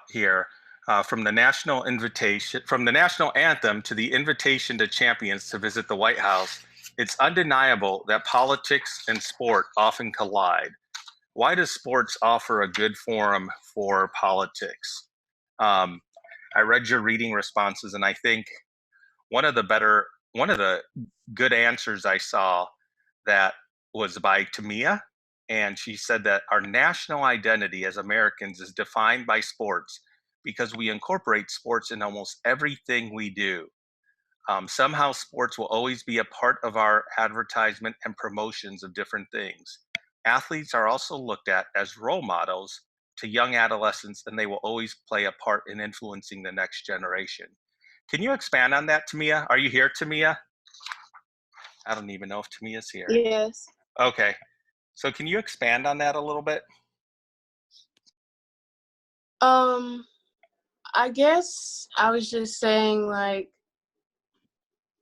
here. From the national anthem to the invitation to champions to visit the White House, it's undeniable that politics and sport often collide. Why does sports offer a good forum for politics? Um, I read your reading responses, and I think one of the good answers I saw that was by Tamia, and she said that our national identity as Americans is defined by sports because we incorporate sports in almost everything we do. Somehow, sports will always be a part of our advertisement and promotions of different things. Athletes are also looked at as role models to young adolescents, and they will always play a part in influencing the next generation. Can you expand on that, Tamia? Are you here, Tamia? I don't even know if Tamia's here. Yes. Okay. So can you expand on that a little bit? I guess I was just saying, like,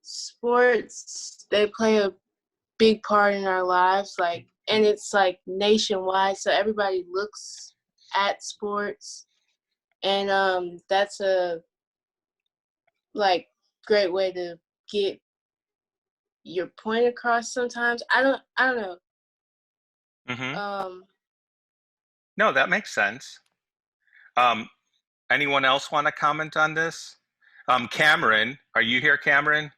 sports, they play a big part in our lives, like, and it's like nationwide, so everybody looks at sports, and that's a like great way to get your point across sometimes. I don't know. Mm-hmm. Um No, that makes sense. Um, Anyone else want to comment on this? Cameron, are you here, Cameron?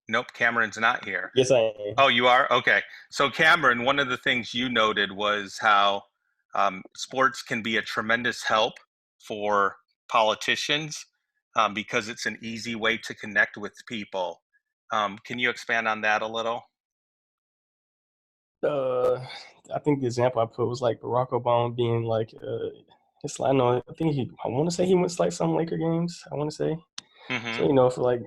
Nope, Cameron's not here. Yes, I am. Oh, you are? Okay. So, Cameron, one of the things you noted was how sports can be a tremendous help for politicians because it's an easy way to connect with people. Can you expand on that a little? Uh, I think the example I put was like Barack Obama being like, it's like, I know, I want to say he went to like some Laker games. I want to say. Mm-hmm. So, for like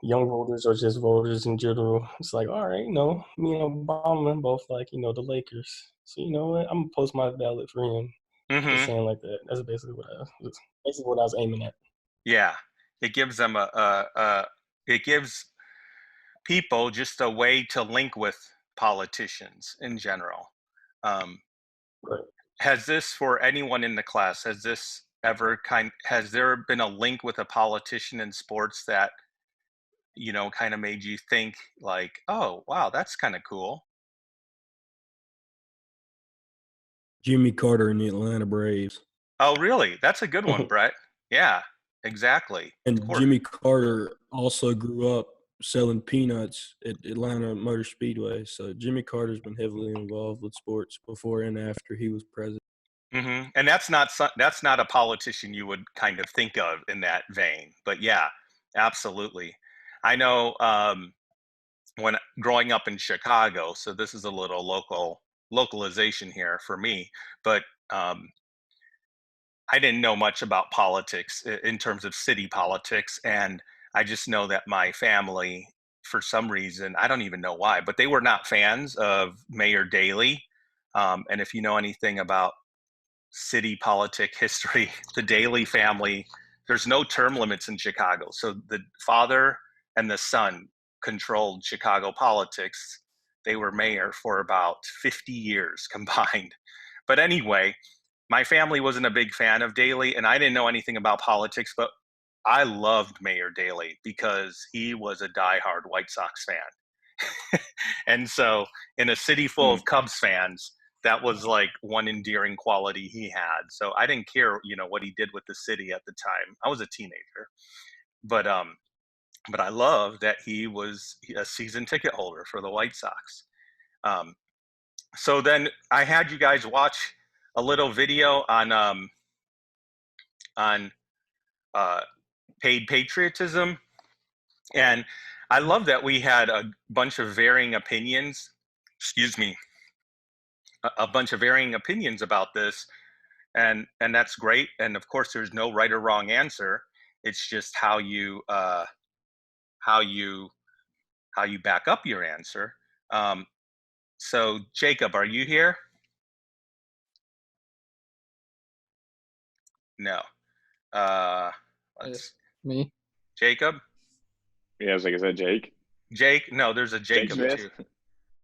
young voters or just voters in general, it's like, all right, me and Obama both like, the Lakers. So, you know what? I'm going to post my ballot for him. Just Mm-hmm. saying like that. That's basically what I was aiming at. Yeah, it gives them it gives people just a way to link with politicians in general. Um, Right. has this for anyone in the class? Has there been a link with a politician in sports that kind of made you think like, oh wow, that's kind of cool? Jimmy Carter and the Atlanta Braves. Oh really? That's a good one, Brett. Yeah, exactly. Of And course. Jimmy Carter also grew up selling peanuts at Atlanta Motor Speedway. So Jimmy Carter's been heavily involved with sports before and after he was president. Mm-hmm. And that's not a politician you would kind of think of in that vein, but yeah, absolutely. I know when growing up in Chicago, so this is a little localization here for me, but um, I didn't know much about politics in terms of city politics, and I just know that my family, for some reason, I don't even know why, but they were not fans of Mayor Daley. And if you know anything about city politic history, the Daley family, there's no term limits in Chicago. So the father and the son controlled Chicago politics. They were mayor for about 50 years combined. But anyway, my family wasn't a big fan of Daley, and I didn't know anything about politics, but I loved Mayor Daley because he was a diehard White Sox fan. And so, in a city full of Cubs fans, that was like one endearing quality he had. So I didn't care, what he did with the city at the time. I was a teenager, but I loved that he was a season ticket holder for the White Sox. Um, so then I had you guys watch a little video on uh, paid patriotism, and I love that we had a bunch of varying opinions. Excuse me, a bunch of varying opinions about this, and that's great. And of course, there's no right or wrong answer. It's just how you how you back up your answer. Um, so Jacob, are you here? No. Let's Me. Jacob. Yeah, I was like, is that Jake? Jake? No, there's a Jake Jacob Smith? too.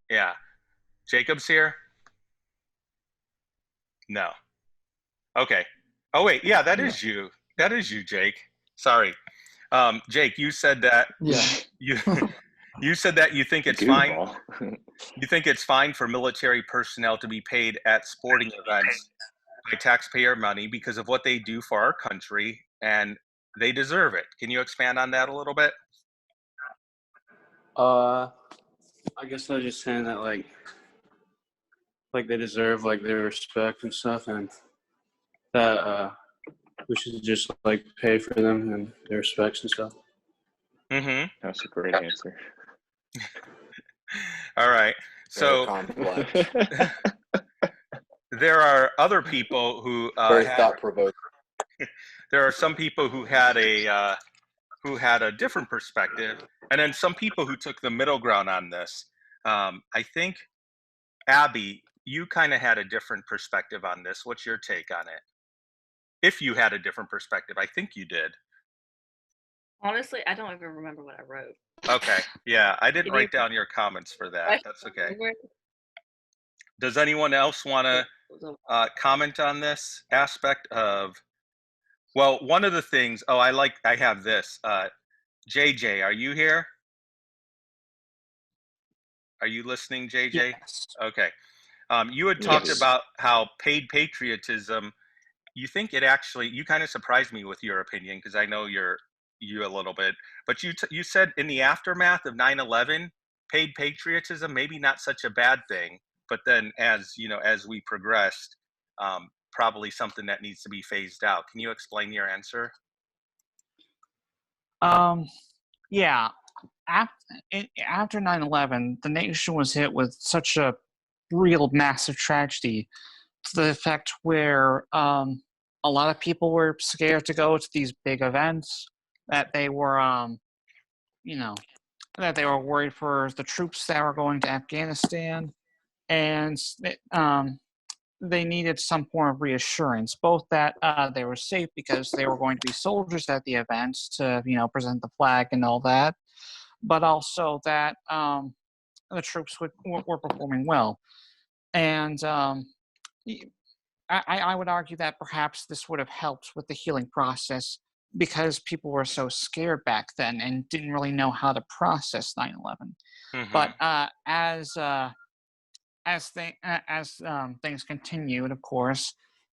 Yeah. Jacob's here? No. Okay. Oh wait, yeah, that is you. That is you, Jake. Sorry, Jake. You said that Yeah. you you said that you think it's fine. Goofball. You think it's fine for military personnel to be paid at sporting events by taxpayer money because of what they do for our country, and they deserve it. Can you expand on that a little bit? I guess I was just saying that like they deserve like their respect and stuff, and that we should just like pay for them and their respects and stuff. Mm-hmm. That's a great answer. All right. Very So complex. there are other people who Very thought-provoking. there are some people who had a different perspective, and then some people who took the middle ground on this. I think, Abby, you kind of had a different perspective on this. What's your take on it? If you had a different perspective, I think you did. Honestly, I don't even remember what I wrote. Okay. Yeah, I didn't Can you- write down your comments for that. That's okay. Where- Does anyone else want to comment on this aspect of? Well, one of the things. Oh, I have this. JJ, are you here? Are you listening, JJ? Yes. Okay. You had talked Yes. about how paid patriotism. You think it actually? You kind of surprised me with your opinion because I know you a little bit. But you said in the aftermath of 9/11, paid patriotism maybe not such a bad thing. But then as we progressed, probably something that needs to be phased out. Can you explain your answer? Yeah. After 9/11, the nation was hit with such a real massive tragedy to the effect where a lot of people were scared to go to these big events, that they were, that they were worried for the troops that were going to Afghanistan, and they needed some form of reassurance, both that they were safe because they were going to be soldiers at the events to, present the flag and all that, but also that the troops were performing well. And I would argue that perhaps this would have helped with the healing process because people were so scared back then and didn't really know how to process 9/11. Mm-hmm. But as things continued, of course,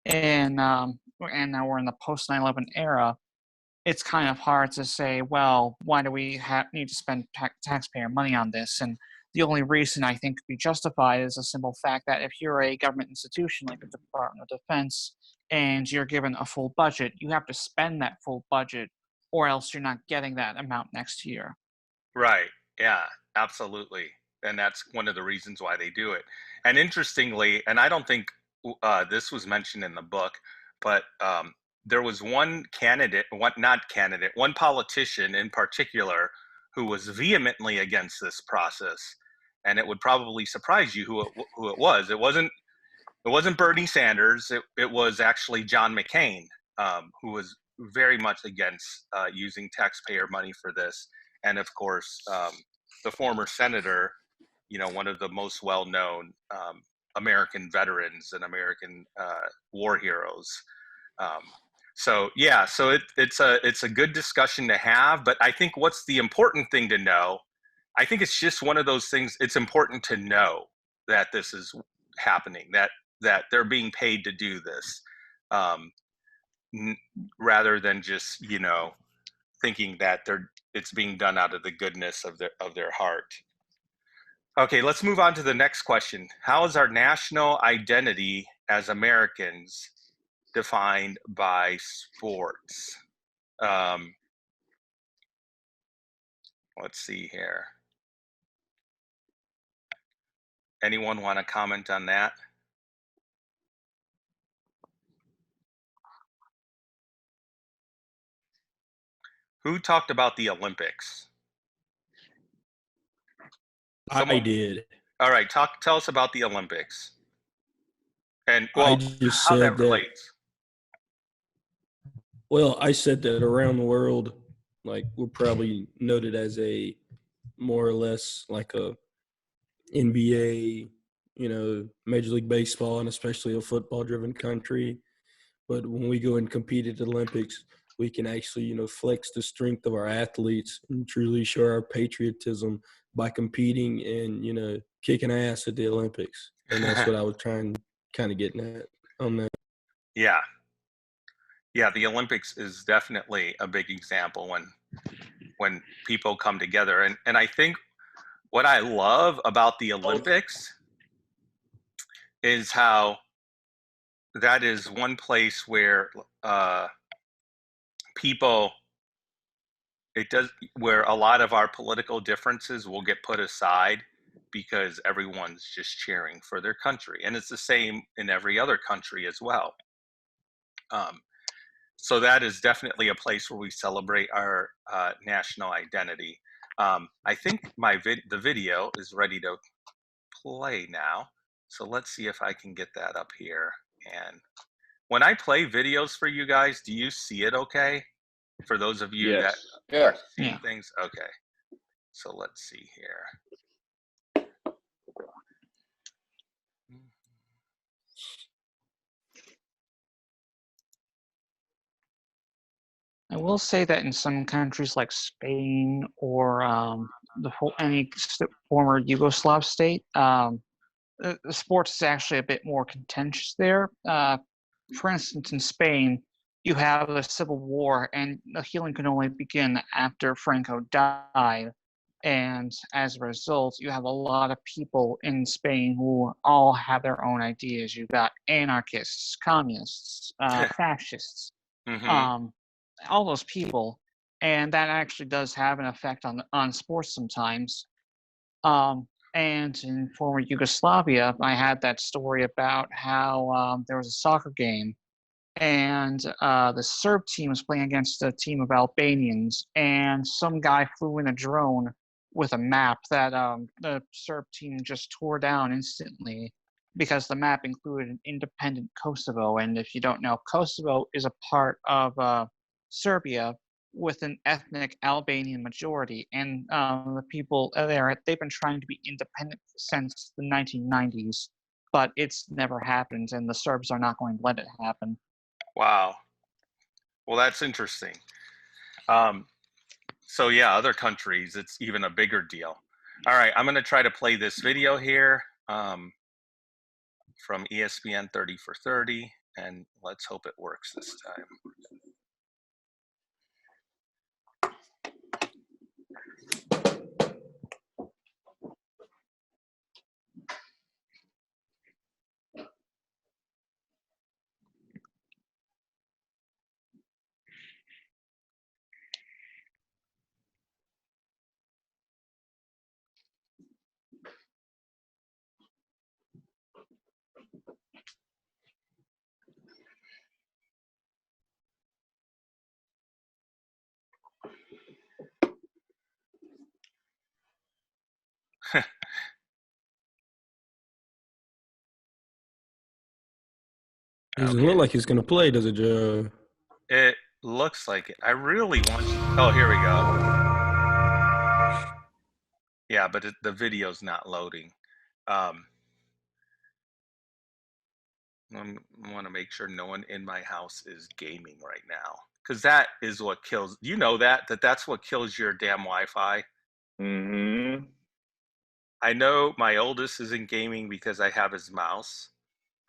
and now we're in the post 9/11 era, it's kind of hard to say, well, why do we need to spend taxpayer money on this? And the only reason I think could be justified is a simple fact that if you're a government institution like the Department of Defense and you're given a full budget, you have to spend that full budget, or else you're not getting that amount next year. Right. Yeah, absolutely. And that's one of the reasons why they do it. And interestingly, and I don't think this was mentioned in the book, but there was one politician in particular who was vehemently against this process. And it would probably surprise you who it was. It wasn't Bernie Sanders. It was actually John McCain, who was very much against using taxpayer money for this. And of course, the former senator, one of the most well-known American veterans and American war heroes. So it's a good discussion to have. But I think what's the important thing to know, I think it's just one of those things. It's important to know that this is happening, that they're being paid to do this, rather than just thinking that it's being done out of the goodness of their heart. Okay, let's move on to the next question. How is our national identity as Americans defined by sports? Let's see here. Anyone want to comment on that? Who talked about the Olympics? I did. All right, tell us about the Olympics. And I just how said that relates. Well, I said that around the world, like, we're probably noted as a more or less like a NBA, Major League Baseball, and especially a football-driven country. But when we go and compete at the Olympics, we can actually, flex the strength of our athletes and truly show our patriotism by competing and, kicking ass at the Olympics. And that's what I was trying, kind of getting at on that. Yeah. Yeah, the Olympics is definitely a big example when people come together. And I think what I love about the Olympics is how that is one place where people where a lot of our political differences will get put aside because everyone's just cheering for their country, and it's the same in every other country as well. So that is definitely a place where we celebrate our national identity. I think the video is ready to play now, so let's see if I can get that up here. And when I play videos for you guys, do you see it okay? For those of you that Yes. are seeing Yeah. things, okay. So let's see here. I will say that in some countries like Spain or former Yugoslav state, the sports is actually a bit more contentious there. For instance, in Spain, you have the civil war, and the healing could only begin after Franco died. And as a result, you have a lot of people in Spain who all have their own ideas. You've got anarchists, communists, fascists, Mm-hmm. all those people, and that actually does have an effect on sports sometimes. And in former Yugoslavia, I had that story about how there was a soccer game, and the Serb team was playing against a team of Albanians, and some guy flew in a drone with a map that the Serb team just tore down instantly because the map included an independent Kosovo. And if you don't know, Kosovo is a part of Serbia with an ethnic Albanian majority, and the people there, they've been trying to be independent since the 1990s, but it's never happened, and the Serbs are not going to let it happen. Wow. Well, that's interesting. So yeah, other countries, it's even a bigger deal. All right, I'm going to try to play this video here from ESPN 30 for 30, and let's hope it works this time. Doesn't Okay. look like he's going to play, does it, Joe? It looks like it. I really want you. Oh, here we go. Yeah, but the video's not loading. I want to make sure no one in my house is gaming right now, because that is what kills. You know that's what kills your damn Wi-Fi. Mm-hmm. I know my oldest isn't gaming because I have his mouse.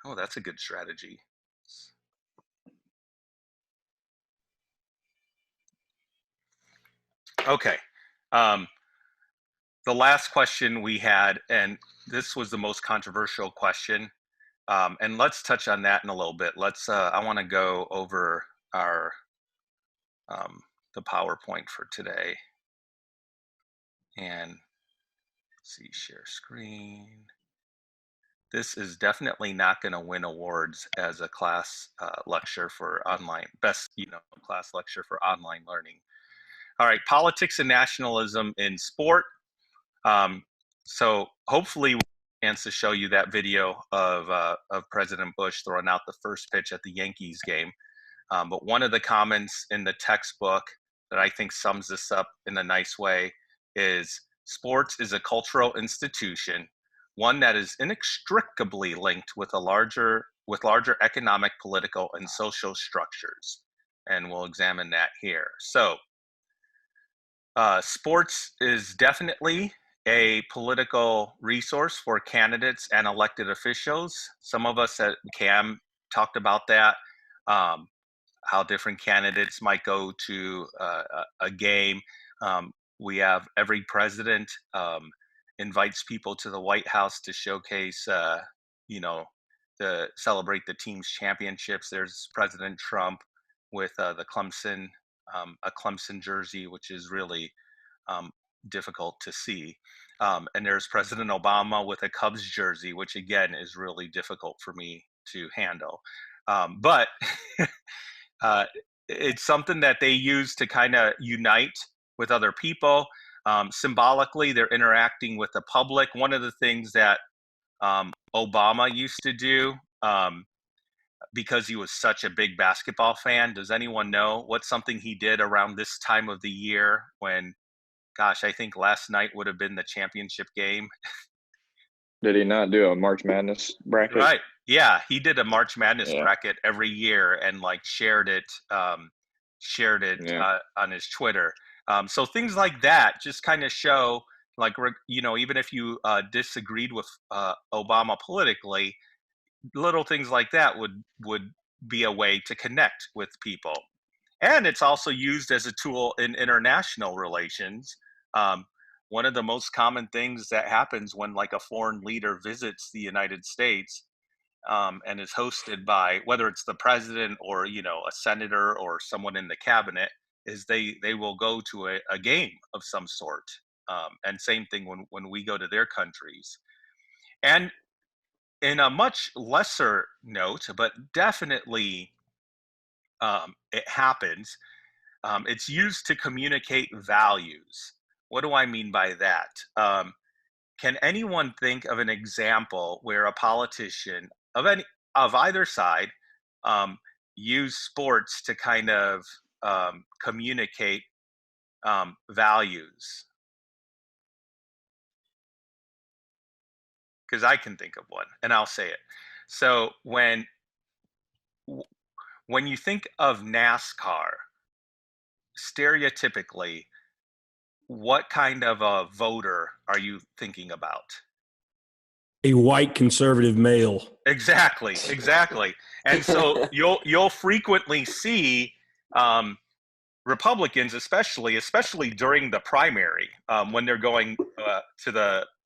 Oh, that's a good strategy. Okay. The last question we had, and this was the most controversial question, and let's touch on that in a little bit. I want to go over our the PowerPoint for today, and see, share screen. This is definitely not going to win awards as a class lecture for online class lecture for online learning. All right, politics and nationalism in sport. So hopefully we'll have a chance to show you that video of President Bush throwing out the first pitch at the Yankees game. But one of the comments in the textbook that I think sums this up in a nice way is sports is a cultural institution, one that is inextricably linked with a larger with larger economic, political, and social structures. And we'll examine that here. So sports is definitely a political resource for candidates and elected officials. Some of us at CAM talked about that, how different candidates might go to a game. We have every president invites people to the White House to showcase, to celebrate the team's championships. There's President Trump with the Clemson, a Clemson jersey, which is really difficult to see. And there's President Obama with a Cubs jersey, which again is really difficult for me to handle. But it's something that they use to kind of unite with other people. Symbolically, they're interacting with the public. One of the things that Obama used to do, because he was such a big basketball fan, does anyone know what's something he did around this time of the year when, gosh, I think last night would have been the championship game? Did he not do a March Madness bracket? Right. Yeah, he did a March Madness Yeah. bracket every year and like shared it Yeah. on his Twitter. So things like that just kind of show, like, even if you disagreed with Obama politically, little things like that would be a way to connect with people. And it's also used as a tool in international relations. One of the most common things that happens when like a foreign leader visits the United States and is hosted by, whether it's the president or a senator or someone in the cabinet, is they will go to a game of some sort. And same thing when we go to their countries. And in a much lesser note, but definitely it happens, it's used to communicate values. What do I mean by that? Can anyone think of an example where a politician of either side use sports to kind of communicate values? Because I can think of one, and I'll say it. So when you think of NASCAR, stereotypically, what kind of a voter are you thinking about? A white conservative male. Exactly. And so you'll frequently see Republicans, especially during the primary, when they're going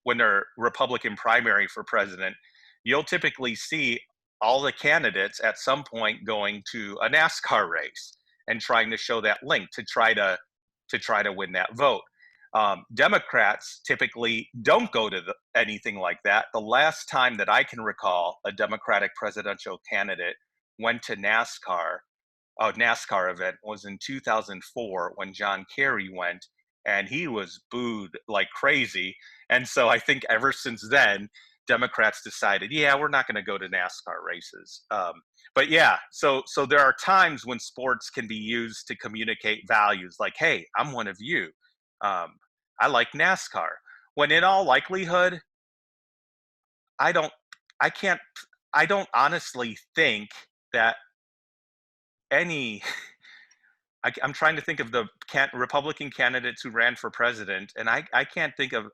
when they're Republican primary for president, you'll typically see all the candidates at some point going to a NASCAR race and trying to show that link to try to win that vote. Democrats typically don't go to anything like that. The last time that I can recall a Democratic presidential candidate went to NASCAR event was in 2004 when John Kerry went, and he was booed like crazy. And so I think ever since then, Democrats decided, yeah, we're not going to go to NASCAR races. But yeah, so there are times when sports can be used to communicate values like, hey, I'm one of you. I like NASCAR. When in all likelihood, I don't honestly think that any I'm trying to think of the Republican candidates who ran for president, and I can't think of,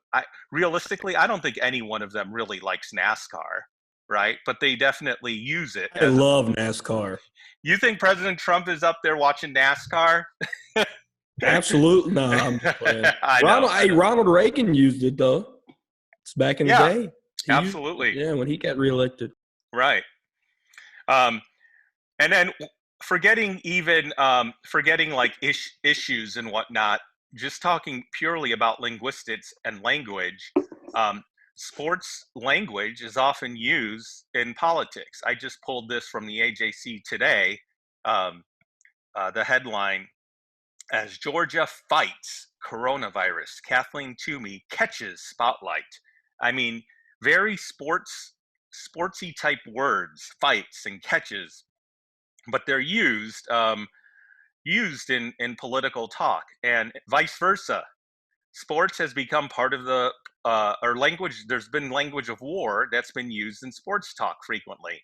realistically, I don't think any one of them really likes NASCAR, right? But they definitely use it. I love NASCAR. You think President Trump is up there watching NASCAR? Absolutely. No, I'm just playing. I know. Ronald Reagan used it, though. It's back in the day. Absolutely. When he got reelected. Right. And then forgetting like issues and whatnot, just talking purely about linguistics and language, sports language is often used in politics. I just pulled this from the AJC today, the headline, as Georgia fights coronavirus, Kathleen Toomey catches spotlight. I mean, very sportsy type words, fights and catches, but they're used in political talk, and vice versa. Sports has become part of the or language. There's been language of war that's been used in sports talk frequently.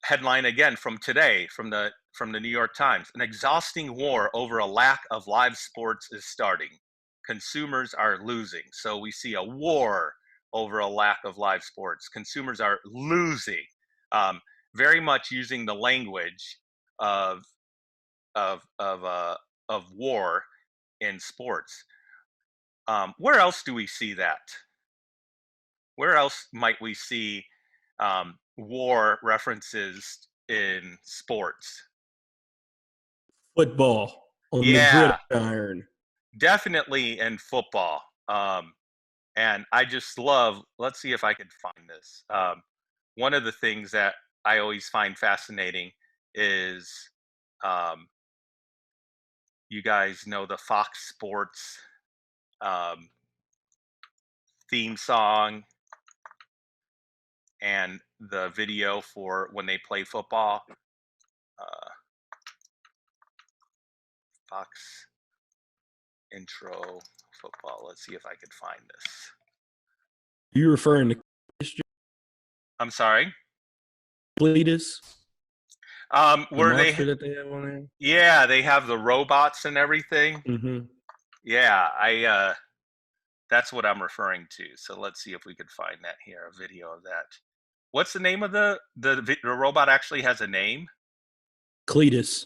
Headline again from today from the New York Times: an exhausting war over a lack of live sports is starting. Consumers are losing. So we see a war over a lack of live sports. Consumers are losing. Very much using the language of of of uh, of war in sports. Where else do we see that? Where else might we see war references in sports? Football on the Yeah, gridiron. definitely in football. And I just love, let's see if I can find this. One of the things that I always find fascinating is um, you guys know the Fox Sports um, theme song and the video for when they play football. Uh, Fox intro football. Let's see if I could find this. You referring to I'm sorry. Cletus? The Where monster they, that they have on there? yeah, they have the robots and everything. Mm-hmm. Yeah, that's what I'm referring to. So let's see if we could find that here, a video of that. What's the name of the robot? Actually has a name. Cletus.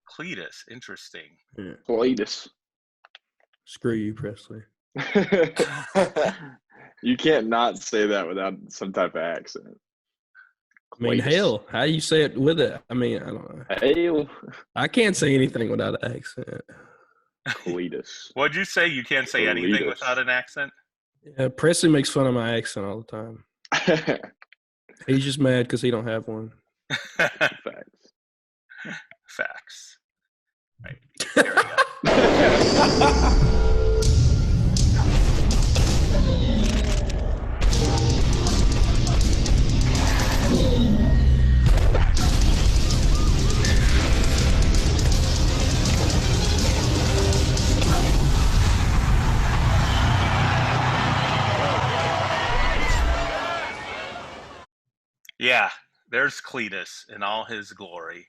Cletus. Interesting. Yeah. Cletus. Screw you, Presley. You can't not say that without some type of accent. I mean, Cletus. hell, how do you say it with it? I mean, I don't know. Hail. I can't say anything without an accent. Cletus. What'd you say? You can't say anything Cletus. without an accent? Yeah, Presley makes fun of my accent all the time. He's just mad because he don't have one. Facts. Facts. Right. There we go. Yeah, there's Cletus in all his glory.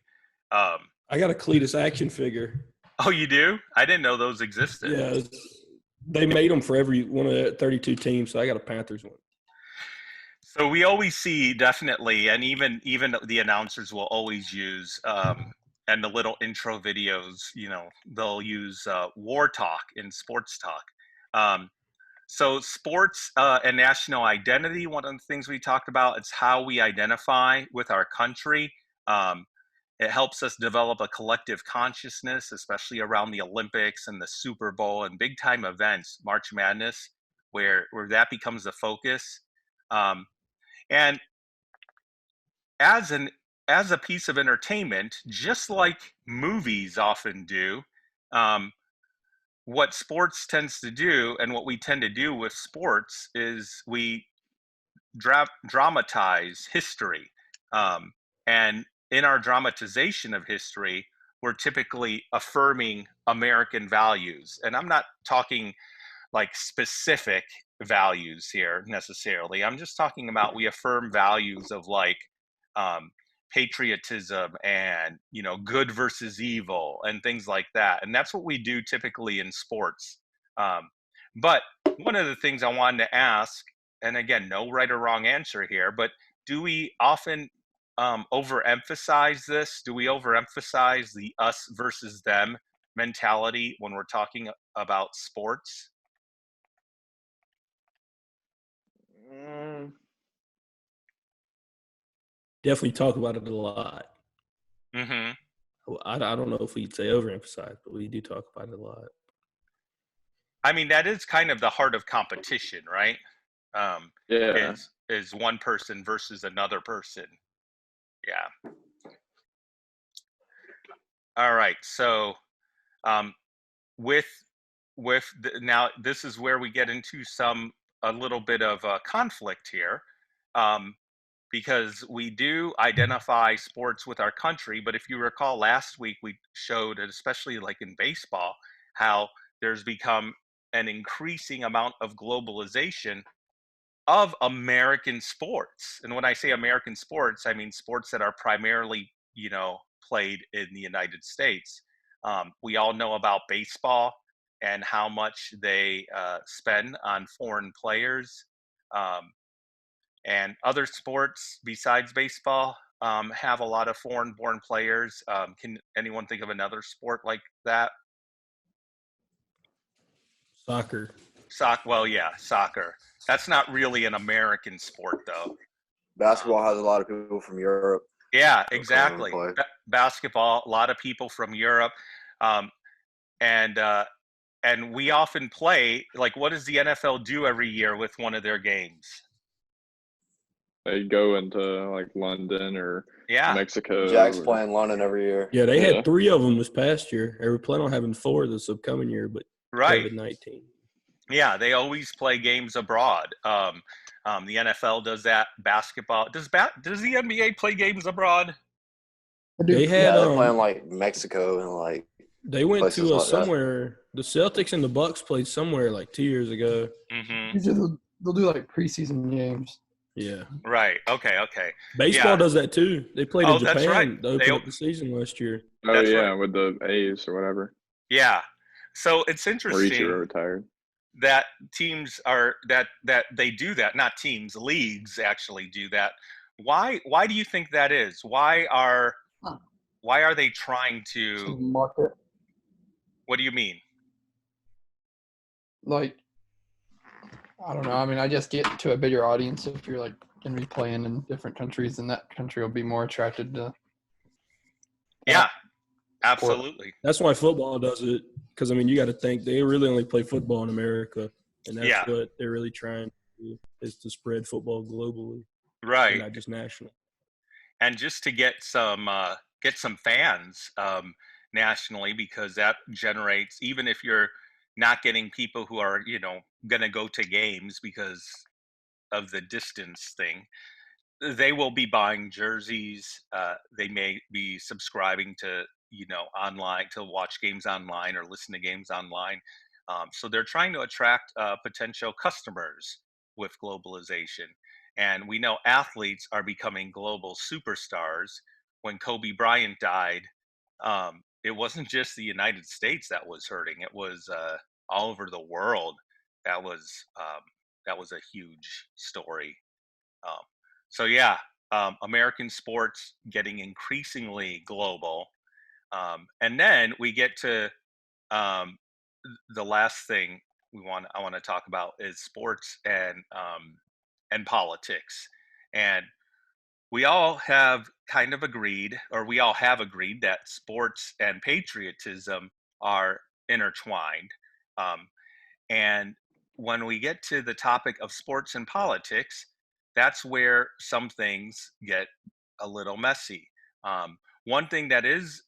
I got a Cletus action figure. Oh, you do? I didn't know those existed. Yeah, they made them for every one of the 32 teams, so I got a Panthers one. So we always see, definitely, and even the announcers will always use, and the little intro videos, they'll use war talk in sports talk. So sports and national identity, one of the things we talked about, it's how we identify with our country. It helps us develop a collective consciousness, especially around the Olympics and the Super Bowl and big time events, March Madness, where that becomes the focus. And as a piece of entertainment, just like movies often do, what sports tends to do, and what we tend to do with sports, is we dramatize history. And in our dramatization of history, we're typically affirming American values. And I'm not talking like specific values here necessarily. I'm just talking about, we affirm values of like patriotism and, good versus evil and things like that. And that's what we do typically in sports. But one of the things I wanted to ask, and again, no right or wrong answer here, but do we often overemphasize this? Do we overemphasize the us versus them mentality when we're talking about sports? Definitely talk about it a lot. Mm-hmm. I don't know if we'd say overemphasize, but we do talk about it a lot. I mean, that is kind of the heart of competition, right? Yeah. Is one person versus another person. Yeah. All right. So, with now, this is where we get into a little bit of conflict here, because we do identify sports with our country. But if you recall, last week we showed, especially like in baseball, how there's become an increasing amount of globalization of American sports. And when I say American sports, I mean sports that are primarily, played in the United States. We all know about baseball and how much they spend on foreign players. And other sports besides baseball have a lot of foreign-born players. Can anyone think of another sport like that? Soccer. Well, yeah, soccer. That's not really an American sport, though. Basketball has a lot of people from Europe. Yeah, that come exactly. and play. Basketball, a lot of people from Europe, and we often play. Like, what does the NFL do every year with one of their games? They go into like London or Yeah, Mexico. Jack's playing London every year. Yeah, they Yeah. had 3 of them this past year. They were planning on having 4 this upcoming year, but right. COVID-19. Yeah, they always play games abroad. The NFL does that. Basketball does the NBA play games abroad? They had they're playing like Mexico and like they went places to like that. somewhere. The Celtics and the Bucks played somewhere like 2 years ago. Mm-hmm. Usually they'll do like preseason games. Yeah. Right. Okay. Baseball does that too. They played in Japan that's right. to open up the season last year. Oh That's yeah, right. with the A's or whatever. Yeah. So it's Or interesting Ichiro retired. that teams are that they do that. Not teams, leagues actually do that. Why do you think that is? Why are they trying to? Market. What do you mean? Like, I don't know. I mean, I just get to a bigger audience if you're like going to be playing in different countries, and that country will be more attracted to. Yeah, absolutely. That's why football does it. Because I mean, you got to think they really only play football in America, and that's what they're really trying to do, is to spread football globally, Right. not just national. And just to get some fans nationally, because that generates, even if you're not getting people who are going to go to games because of the distance thing, they will be buying jerseys. They may be subscribing to online to watch games online or listen to games online. So they're trying to attract potential customers with globalization. And we know athletes are becoming global superstars. When Kobe Bryant died, it wasn't just the United States that was hurting. It was all over the world. That was a huge story. So yeah, American sports getting increasingly global. And then we get to the last thing I want to talk about is sports and politics. And we all have kind of agreed, or we all have agreed, that sports and patriotism are intertwined. And when we get to the topic of sports and politics, that's where some things get a little messy. One thing that is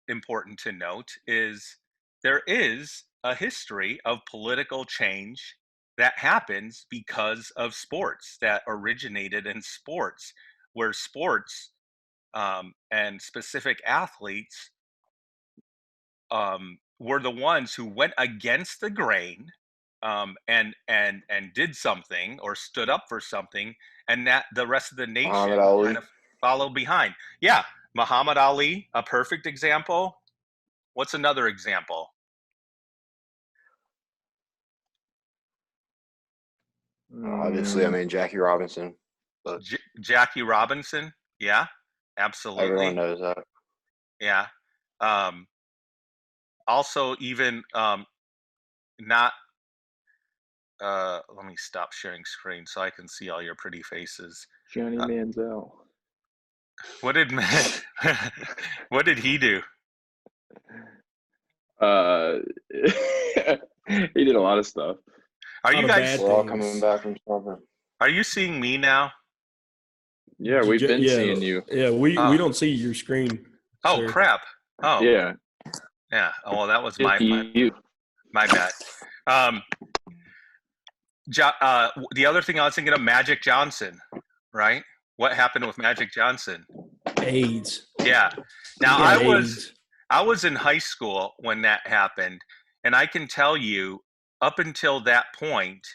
important to note is there is a history of political change that happens because of sports, that originated in sports, where sports and specific athletes were the ones who went against the grain and did something or stood up for something, and that the rest of the nation kind of followed behind. Yeah, Muhammad Ali, a perfect example. What's another example? Obviously, I mean Jackie Robinson. But Jackie Robinson, yeah, absolutely. Everyone knows that. Yeah. Also, even not. Let me stop sharing screen so I can see all your pretty faces. Johnny Manziel. What did he do? He did a lot of stuff. Are you guys? We're all coming back from summer. Are you seeing me now? Yeah, we've been seeing you. Yeah, we don't see your screen. Oh sir. crap! Oh Yeah. yeah. Oh, well, that was my bad. The other thing I was thinking of, Magic Johnson, right? What happened with Magic Johnson? AIDS. Yeah. Now AIDS. I was in high school when that happened, and I can tell you, up until that point,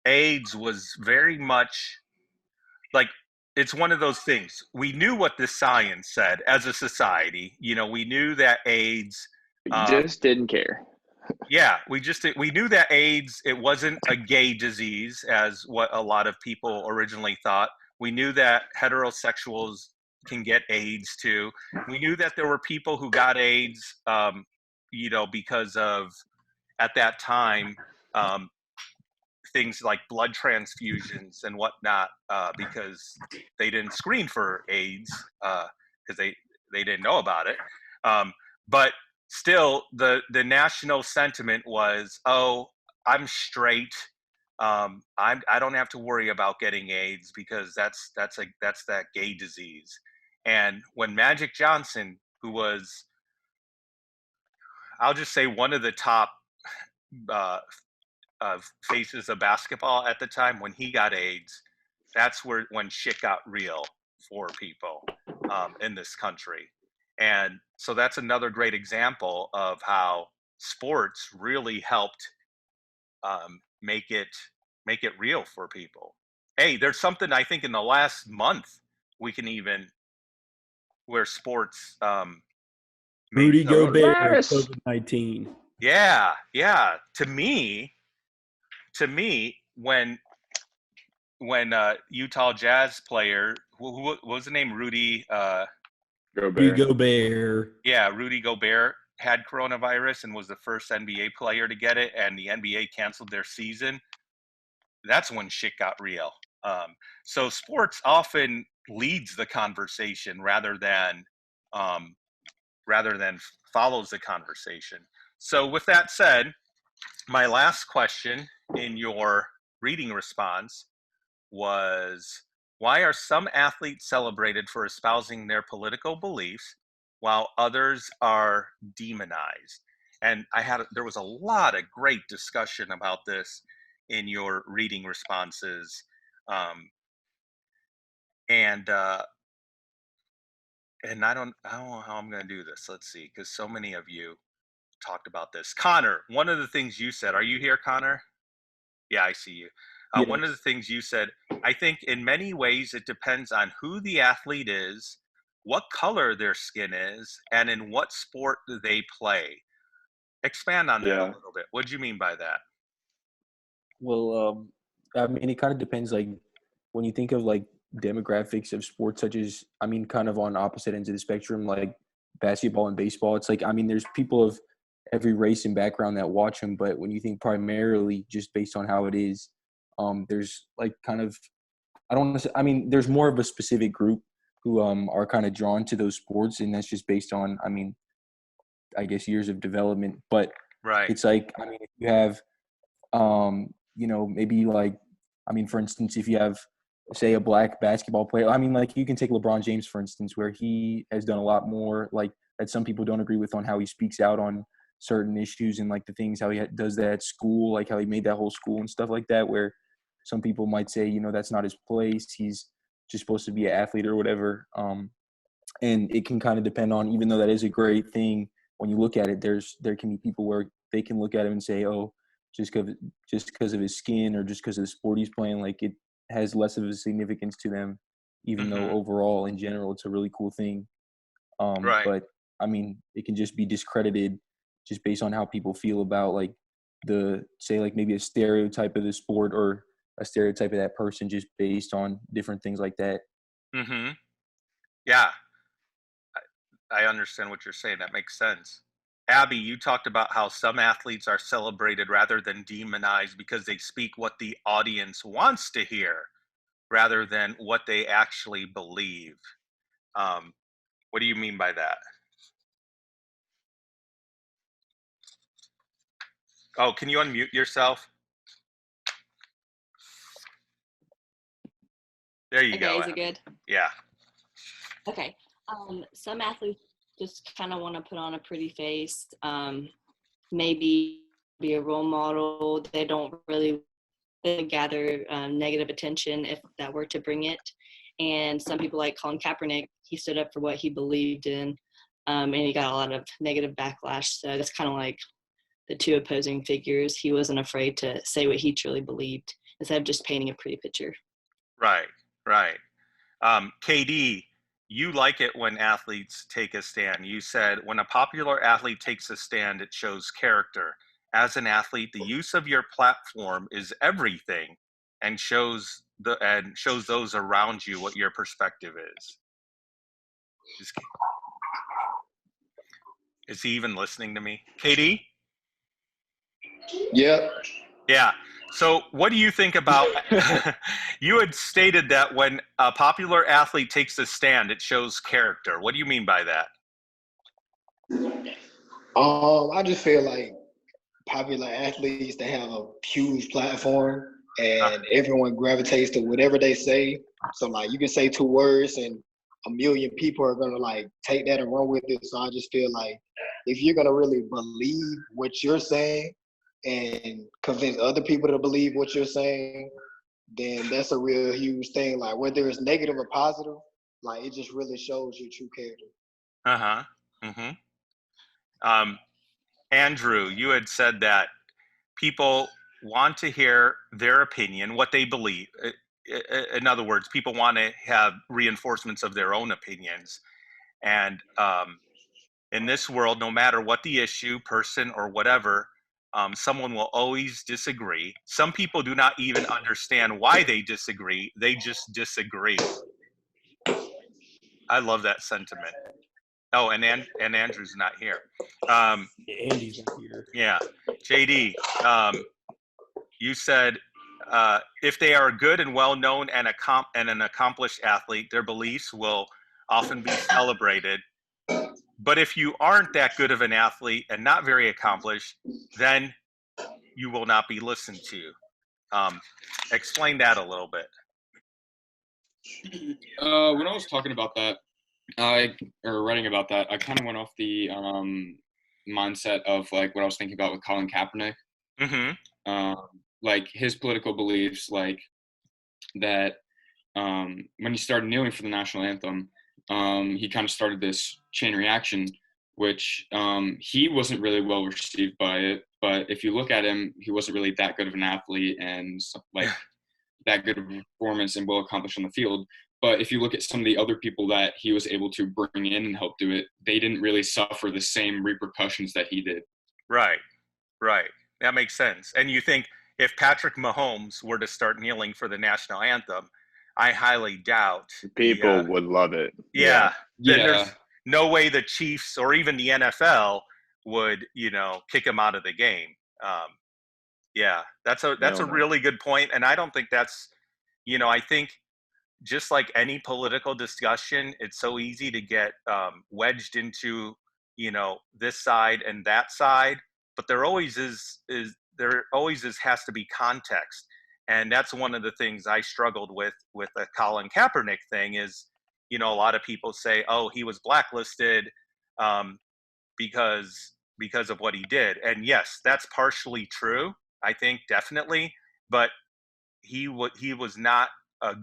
AIDS was very much like, it's one of those things. We knew what the science said as a society. We knew that AIDS, Just didn't care. yeah, we knew that AIDS, it wasn't a gay disease as what a lot of people originally thought. We knew that heterosexuals can get AIDS too. We knew that there were people who got AIDS, because of, at that time, things like blood transfusions and whatnot, because they didn't screen for AIDS, because they didn't know about it. But still, the national sentiment was, oh, I'm straight. I don't have to worry about getting AIDS because that's that gay disease. And when Magic Johnson, who was, I'll just say, one of the top uh, faces of basketball at the time, when he got AIDS, that's when shit got real for people in this country. And so that's another great example of how sports really helped make it real for people. Hey, there's something I think in the last month we can even, where sports Rudy Gobert, Coronavirus. COVID-19. yeah. To me, when Utah Jazz player, who what was the name, Rudy Gobert. Gobert. Yeah, Rudy Gobert had coronavirus and was the first NBA player to get it, and the NBA canceled their season. That's when shit got real. So sports often leads the conversation rather than follows the conversation. So with that said, my last question in your reading response was, why are some athletes celebrated for espousing their political beliefs while others are demonized? And there was a lot of great discussion about this in your reading responses. And I don't know how I'm going to do this. Let's see, because so many of you talked about this. Connor, one of the things you said, are you here, Connor? Yeah, I see you. One of the things you said, I think in many ways it depends on who the athlete is, what color their skin is, and in what sport do they play. Expand on that a little bit. What do you mean by that? Well, I mean, it kind of depends. Like, when you think of like demographics of sports, such as, I mean, kind of on opposite ends of the spectrum, like basketball and baseball, it's like, I mean, there's people of every race and background that watch them. But when you think primarily just based on how it is, there's like kind of, I don't want to say, I mean, there's more of a specific group who are kind of drawn to those sports, and that's just based on, I mean, I guess years of development. But Right. it's like, I mean, if you have, maybe like, I mean, for instance, if you have, say, a black basketball player, I mean, like you can take LeBron James, for instance, where he has done a lot more, like, that some people don't agree with on how he speaks out on certain issues and like the things, how he does that at school, like how he made that whole school and stuff like that, where some people might say, that's not his place. He's just supposed to be an athlete or whatever. And it can kind of depend on, even though that is a great thing, when you look at it, there can be people where they can look at him and say, oh, just because of his skin or just because of the sport he's playing, like it has less of a significance to them, even though overall in general it's a really cool thing. Right. But I mean, it can just be discredited just based on how people feel about like like maybe a stereotype of the sport or a stereotype of that person, just based on different things like that. Mm-hmm. Yeah, I understand what you're saying. That makes sense. Abby, you talked about how some athletes are celebrated rather than demonized because they speak what the audience wants to hear rather than what they actually believe. What do you mean by that? Oh, can you unmute yourself? There you go. Okay, is it good? Yeah. Okay. Some athletes just kind of want to put on a pretty face, maybe be a role model. They don't really gather negative attention if that were to bring it. And some people like Colin Kaepernick, he stood up for what he believed in, and he got a lot of negative backlash. So that's kind of like the two opposing figures. He wasn't afraid to say what he truly believed, instead of just painting a pretty picture. Right, right. KD, you like it when athletes take a stand. You said when a popular athlete takes a stand, it shows character. As an athlete, the use of your platform is everything, and shows those around you what your perspective is. Is he even listening to me? KD? Yep. Yeah. So what do you think about, you had stated that when a popular athlete takes a stand, it shows character. What do you mean by that? I just feel like popular athletes, they have a huge platform and everyone gravitates to whatever they say. So like you can say 2 words and a million people are gonna like take that and run with it. So I just feel like if you're gonna really believe what you're saying and convince other people to believe what you're saying, then that's a real huge thing. Like whether it's negative or positive, like it just really shows your true character. Uh-huh. Mm-hmm. Andrew, you had said that people want to hear their opinion, what they believe. In other words, people want to have reinforcements of their own opinions. And in this world, no matter what the issue, person, or whatever, someone will always disagree. Some people do not even understand why they disagree. They just disagree. I love that sentiment. Oh, and Andrew's not here. Andy's not here. Yeah. JD, you said if they are good and well-known and an accomplished athlete, their beliefs will often be celebrated. But if you aren't that good of an athlete and not very accomplished, then you will not be listened to. Explain that a little bit. When I was talking about that, or writing about that, I kind of went off the mindset of like what I was thinking about with Colin Kaepernick. Mm-hmm. Like his political beliefs, like that when he started kneeling for the national anthem, he kind of started this chain reaction, which he wasn't really well received by it. But if you look at him, he wasn't really that good of an athlete and like that good of a performance and well accomplished on the field. But if you look at some of the other people that he was able to bring in and help do it, they didn't really suffer the same repercussions that he did. Right. That makes sense. And you think if Patrick Mahomes were to start kneeling for the national anthem, I highly doubt people would love it. Yeah. Then there's no way the Chiefs or even the NFL would, kick him out of the game. Yeah, that's a really good point. And I don't think that's, I think just like any political discussion, it's so easy to get wedged into, this side and that side, but there always has to be context. And that's one of the things I struggled with the Colin Kaepernick thing is, a lot of people say, oh, he was blacklisted because of what he did. And yes, that's partially true, I think, definitely. But he was not at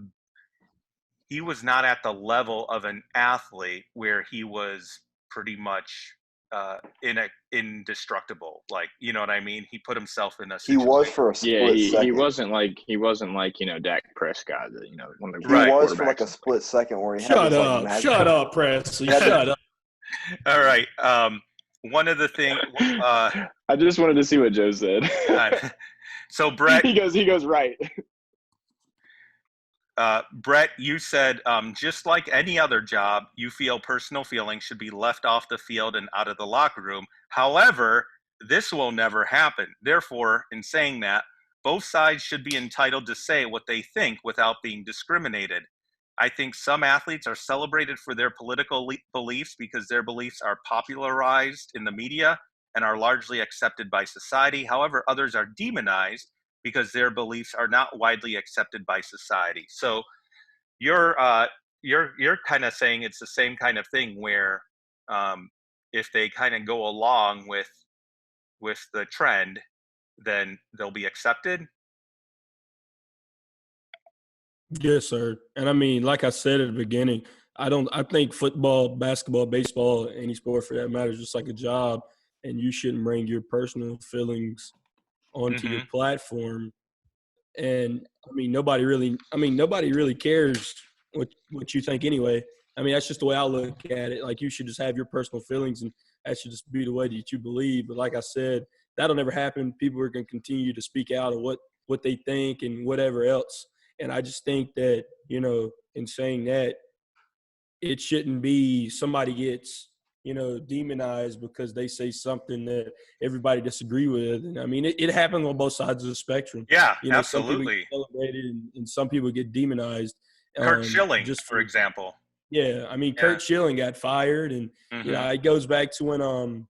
the level of an athlete where he was pretty much indestructible. Like, you know what I mean? He put himself in a situation. He was for a split second. He wasn't like Dak Prescott, one of the He was for like a split second where he shut had up, shut up, Presley, shut up. All right. One of the things I just wanted to see what Joe said. So Brett, he goes right. Brett, you said just like any other job, you feel personal feelings should be left off the field and out of the locker room. However, this will never happen. Therefore, in saying that, both sides should be entitled to say what they think without being discriminated. I think some athletes are celebrated for their political beliefs because their beliefs are popularized in the media and are largely accepted by society. However, others are demonized because their beliefs are not widely accepted by society. So you're kind of saying it's the same kind of thing where if they kind of go along with the trend, then they'll be accepted. Yes, sir. And I mean, like I said at the beginning, I think football, basketball, baseball, any sport for that matter is just like a job, and you shouldn't bring your personal feelings onto your platform And nobody really cares what you think anyway. I mean, that's just the way I look at it. Like, you should just have your personal feelings, and that should just be the way that you believe. But like I said, that'll never happen. People are going to continue to speak out of what they think and whatever else. And I just think that, in saying that, it shouldn't be somebody gets, demonized because they say something that everybody disagree with. And I mean, it happens on both sides of the spectrum. Yeah, Some people get absolutely. celebrated and some people get demonized. Kurt Schilling, Just for example. Yeah, I mean, Yeah. Kurt Schilling got fired, and Mhm. it goes back to when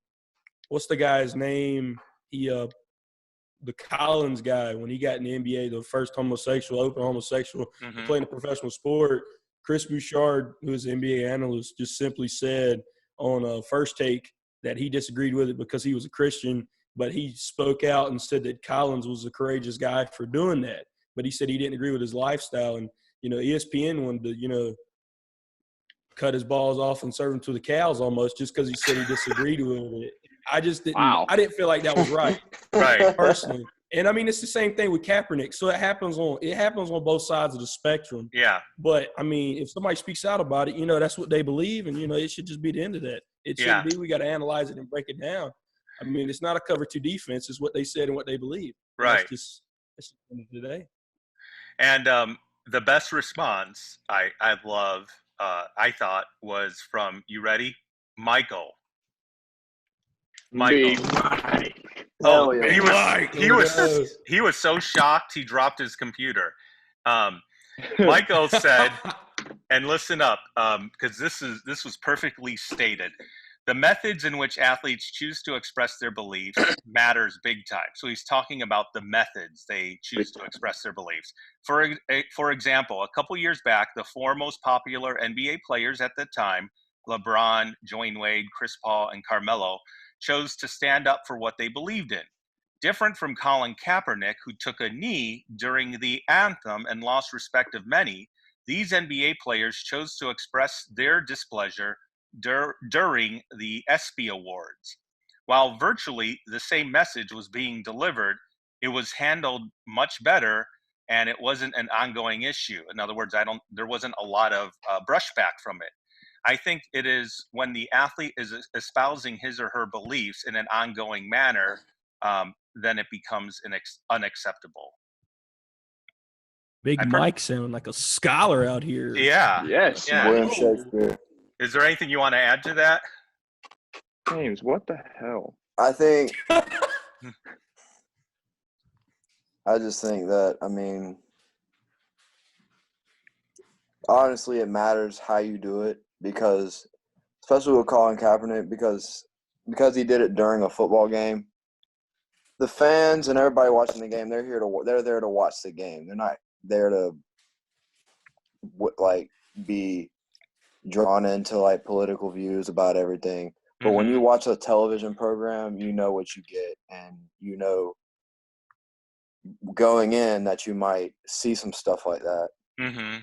what's the guy's name? The Collins guy, when he got in the NBA, the first open homosexual to Mhm. play in a professional sport. Chris Bouchard, who is an NBA analyst, just simply said on First Take that he disagreed with it because he was a Christian, but he spoke out and said that Collins was a courageous guy for doing that. But he said he didn't agree with his lifestyle, and ESPN wanted to cut his balls off and serve him to the cows almost just because he said he disagreed with it. I just didn't. Wow. I didn't feel like that was right, Right. personally. And I mean, it's the same thing with Kaepernick. So it happens on both sides of the spectrum. Yeah. But I mean, if somebody speaks out about it, that's what they believe, and it should just be the end of that. It shouldn't be. We got to analyze it and break it down. I mean, it's not a cover two defense. It's what they said and what they believe. And Right. That's just the end of the day. And the best response I love, I thought, was from, you ready? Michael. Big Oh, Hell yeah. he was so shocked he dropped his computer. Michael said, and listen up, because this was perfectly stated. The methods in which athletes choose to express their beliefs matters big time. So he's talking about the methods they choose to express their beliefs. For example, a couple years back, the four most popular NBA players at the time, LeBron, Dwayne Wade, Chris Paul, and Carmelo, chose to stand up for what they believed in. Different from Colin Kaepernick, who took a knee during the anthem and lost respect of many, these NBA players chose to express their displeasure during the ESPY Awards. While virtually the same message was being delivered, it was handled much better, and it wasn't an ongoing issue. In other words, there wasn't a lot of brushback from it. I think it is when the athlete is espousing his or her beliefs in an ongoing manner, then it becomes unacceptable. Big Mike sounding like a scholar out here. Yeah. Yes. Yeah. William Shakespeare. Is there anything you want to add to that? James, what the hell? I just think that, I mean, honestly, it matters how you do it, because, especially with Colin Kaepernick, because he did it during a football game. The fans and everybody watching the game, they're there to watch the game. They're not there to be drawn into political views about everything. But when you watch a television program, you know what you get, and going in that you might see some stuff like that. Mm-hmm.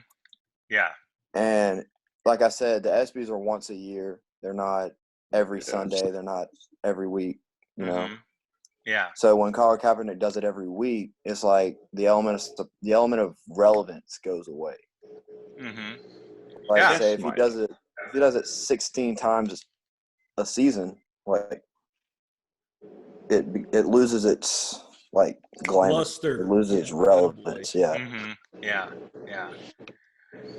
Yeah. And like I said, the ESPYs are once a year. They're not every Sunday. They're not every week, Yeah. So when Colin Kaepernick does it every week, it's like the element of relevance goes away. Yeah. Say if he does it 16 times a season, it loses its glamour. Luster. It loses its relevance. Yeah. Yeah. Yeah.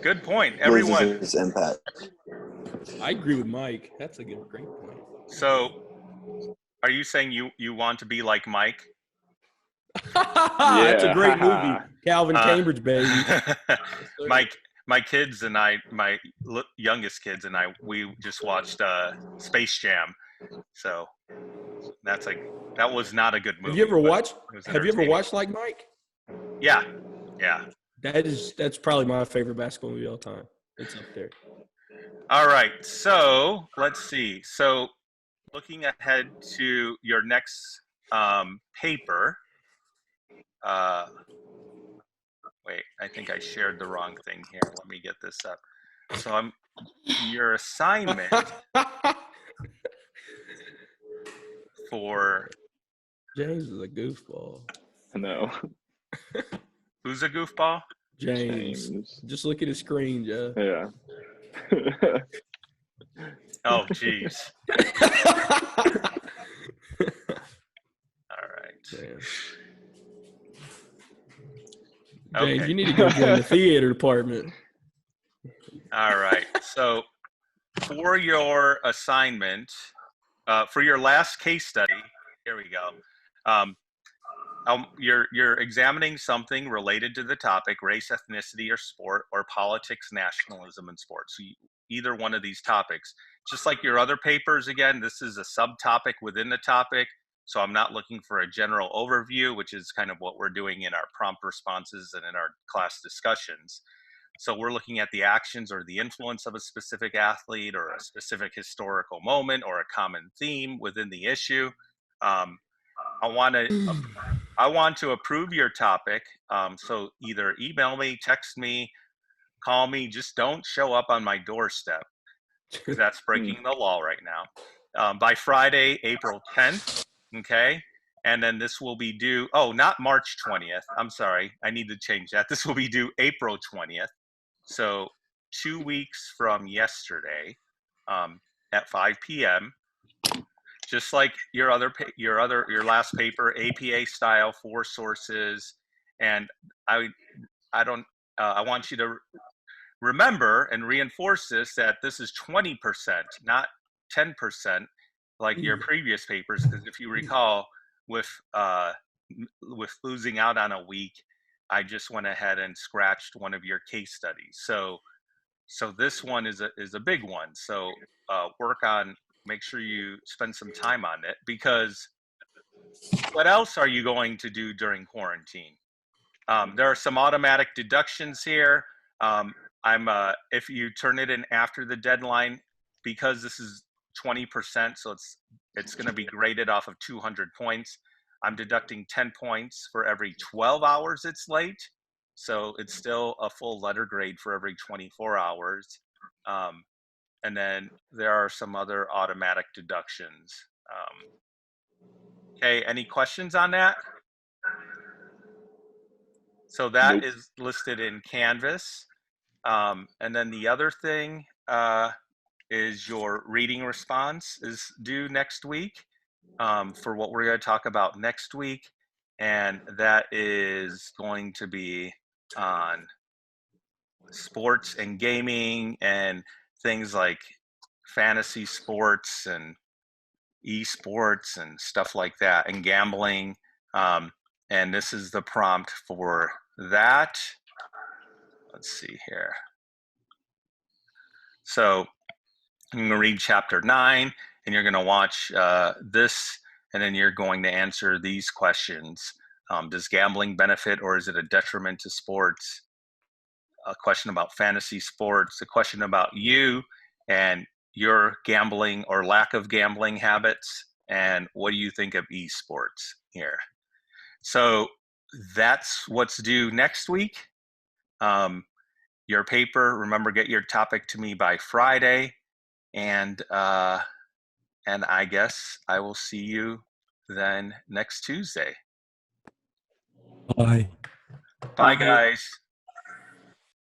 Good point. Loses Everyone. its impact. I agree with Mike. That's a great point. So, are you saying you want to be like Mike? That's a great movie. Calvin Cambridge, baby. My kids and I, my youngest kids and I, we just watched Space Jam. So that was not a good movie. Have you ever watched Like Mike? Yeah. Yeah. That's probably my favorite basketball movie of all time. It's up there. All right. So let's see. So looking ahead to your next paper. Wait, I think I shared the wrong thing here. Let me get this up. So your assignment for James is a goofball. No. Who's a goofball? James. Just look at his screen, Joe. Yeah. Oh, jeez. All right. James, Okay. you need to go join the theater department. All right. So for your assignment, for your last case study, here we go. You're examining something related to the topic, race, ethnicity, or sport, or politics, nationalism, and sports. So either one of these topics. Just like your other papers, again, this is a subtopic within the topic. So I'm not looking for a general overview, which is kind of what we're doing in our prompt responses and in our class discussions. So we're looking at the actions or the influence of a specific athlete or a specific historical moment or a common theme within the issue. I want to approve your topic. So either email me, text me, call me. Just don't show up on my doorstep, because that's breaking the law right now. By Friday, April 10th. Okay. And then this will be due. Oh, not March 20th. I'm sorry. I need to change that. This will be due April 20th. So 2 weeks from yesterday, at 5 p.m. Just like your last paper, APA style, 4 sources, and I want you to remember and reinforce this, that this is 20%, not 10%, like your previous papers. Because if you recall, with losing out on a week, I just went ahead and scratched one of your case studies. So this one is a big one. So make sure you spend some time on it, because what else are you going to do during quarantine? There are some automatic deductions here. If you turn it in after the deadline, because this is 20%, so it's going to be graded off of 200 points. I'm deducting 10 points for every 12 hours it's late. So it's still a full letter grade for every 24 hours. And then there are some other automatic deductions. Okay, any questions on that? So that is listed in Canvas. And then the other thing is your reading response is due next week for what we're going to talk about next week. And that is going to be on sports and gaming and things like fantasy sports and esports and stuff like that, and gambling. And this is the prompt for that. Let's see here. So I'm going to read chapter 9, and you're going to watch this, and then you're going to answer these questions. Does gambling benefit or is it a detriment to sports? A question about fantasy sports, a question about you and your gambling or lack of gambling habits, and what do you think of esports here? So that's what's due next week. Your paper, remember, get your topic to me by Friday, and I guess I will see you then next Tuesday. Bye. Bye, guys.